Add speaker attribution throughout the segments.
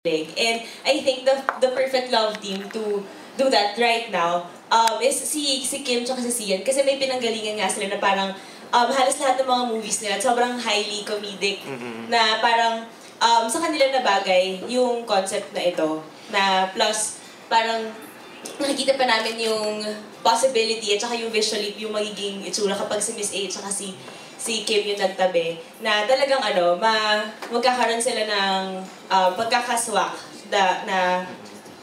Speaker 1: And I think the perfect love team to do that right now is si Kim tsaka si Sian. Kasi may pinanggalingan nga sila na parang halos lahat ng mga movies nila sobrang highly comedic na parang sa kanila na bagay yung concept na ito. Na plus parang nakikita pa namin yung possibility at saka yung visual leap yung magiging itsura kapag si Miss A at saka si Kim yung nagtabi na talagang magkakaroon sila ng pagkakaswak na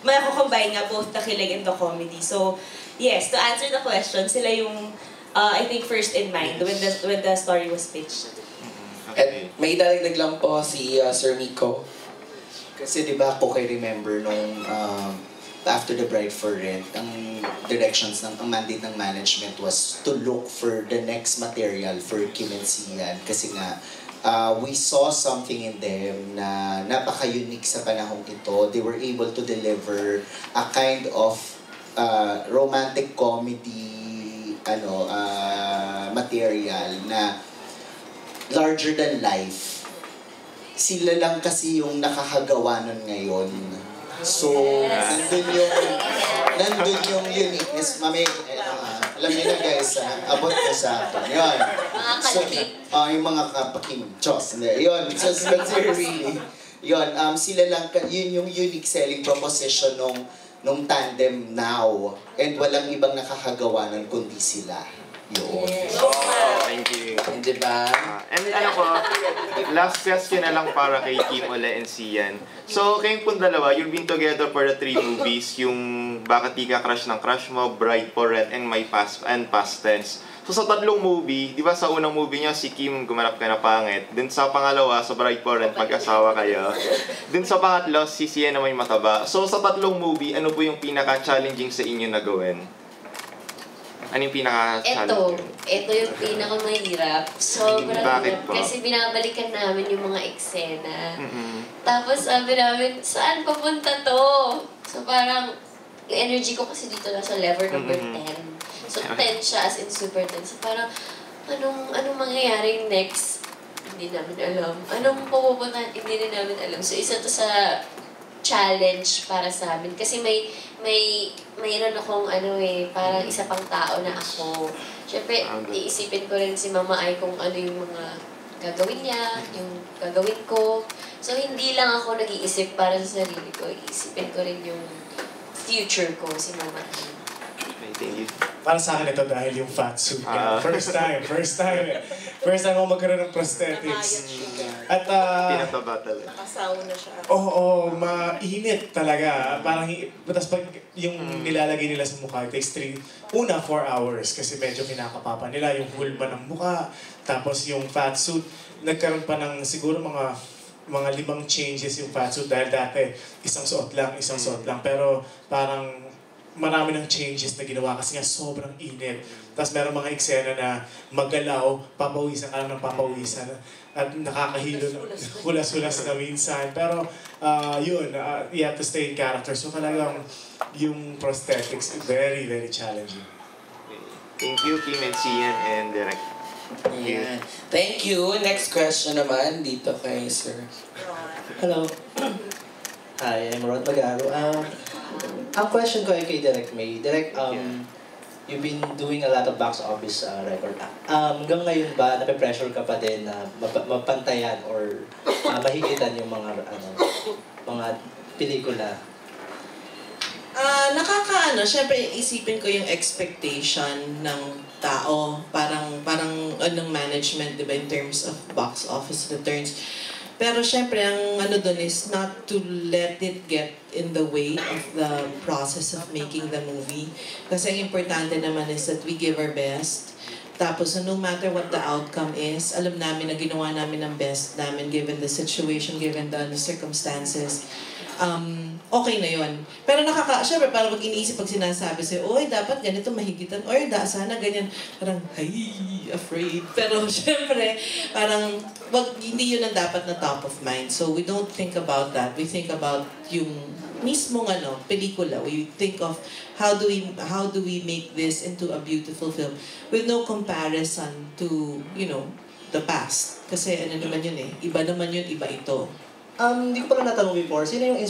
Speaker 1: mako-combine nga both the kilig and the comedy. So, yes, to answer the question, sila yung I think first in mind when the story was pitched.
Speaker 2: At may idadagdag lang po si Sir Miko. Kasi di ba ako kayo remember nung after The Bride for Rent, ang directions ang mandate ng management was to look for the next material for Kim and Sian. Kasi nga, we saw something in them na napaka-unique sa panahong ito. They were able to deliver a kind of romantic comedy material na larger than life. Sila lang kasi yung nakakagawa nun ngayon. So, nandun yung uniqueness. Mami, alam niyo na guys, abot ko sa akin. Yun. So, yung mga kapaking Diyos. Yun. So, really, yun. Sila lang, yun yung unique selling proposition nung tandem now. And walang ibang nakakagawa nun kundi sila. Yun.
Speaker 3: Thank you.
Speaker 2: Diba?
Speaker 3: And last question na lang para kay Kim, Ole, and Sian. So, kayong pong dalawa, you've been together for the 3 movies, yung Bakit Di Ka Crush ng Crush Mo, Bride for Rent, and Past Tense. So, sa tatlong movie, di ba sa unang movie niyo, si Kim gumanap ka na pangit. Then sa pangalawa, sa Bride for Rent, mag-asawa kayo. Then sa pangatlo, si Sian na may mataba. So, sa tatlong movie, ano po yung pinaka-challenging sa inyo na gawin? Ano yung pinaka-challenge?
Speaker 4: Ito yung pinakamahirap. Sobrang
Speaker 3: Bakit
Speaker 4: hirap.
Speaker 3: po?
Speaker 4: Kasi binabalikan namin yung mga eksena. Tapos sabi namin, saan papunta to? So parang, yung energy ko kasi dito na sa level number 10. So 10 siya as in super 10. So parang, anong mangyayari next? Hindi namin alam. Anong pupunta? Hindi rin namin alam. So isa to sa challenge para sa amin. Kasi mayroon akong parang isa pang tao na ako. Siyempre, iisipin ko rin si Mama Ay kung ano yung mga gagawin niya, yung gagawin ko. So, hindi lang ako nag-iisip para sa sarili ko. Iisipin ko rin yung future ko, si Mama Ay.
Speaker 3: Thank you.
Speaker 5: Para sa akin ito dahil yung fat suit ka. First time ako magkaroon ng prosthetics. At
Speaker 3: Pinataba talaga.
Speaker 1: Nakasawa na siya.
Speaker 5: Oo, mainit talaga. Parang, tapos pag yung nilalagay nila sa mukha, it takes 4 hours kasi medyo kinakapapa nila yung hulma ng mukha. Tapos yung fat suit, nagkaroon pa ng siguro mga 5 changes yung fat suit dahil dati isang suot lang. Pero parang marami ng changes na ginawa kasi nga sobrang init. Tapos meron mga eksena na magalaw, papawisan ka lang ng papawisan. At nakakahilo na, hulas-hulas na minsan. Pero you have to stay in character. So talagang yung prosthetics, very, very challenging.
Speaker 3: Thank you, Kim and Sian, and Derek.
Speaker 2: Yeah. Thank you. Next question naman dito kay Sir.
Speaker 6: Hello. Hi, I'm Rod Magaro. Ang question ko ay kay Direk May. Direk, you've been doing a lot of box office record. Hanggang ngayon ba, nape-pressure ka pa din na mapantayan or mahigitan yung mga pelikula?
Speaker 7: Syempre isipin ko yung expectation ng tao, parang ng management, 'di ba, in terms of box office returns. Pero syempre, ang doon is not to let it get in the way of the process of making the movie. Kasi ang importante naman is that we give our best. Tapos, no matter what the outcome is, alam namin na ginawa namin ang best namin given the situation, given the circumstances. Okay na yon. Pero syempre, parang pag iniisip, pag sinasabi sa'yo, oy, dapat ganito mahigitan, or sana ganyan, parang, afraid. Pero syempre, parang, hindi yun ang dapat na top of mind. So we don't think about that. We think about yung mismong pelikula. We think of how do we make this into a beautiful film with no comparison to, the past. Kasi naman yun iba naman yun, iba ito.
Speaker 6: Hindi ko pala natanong before, sino yung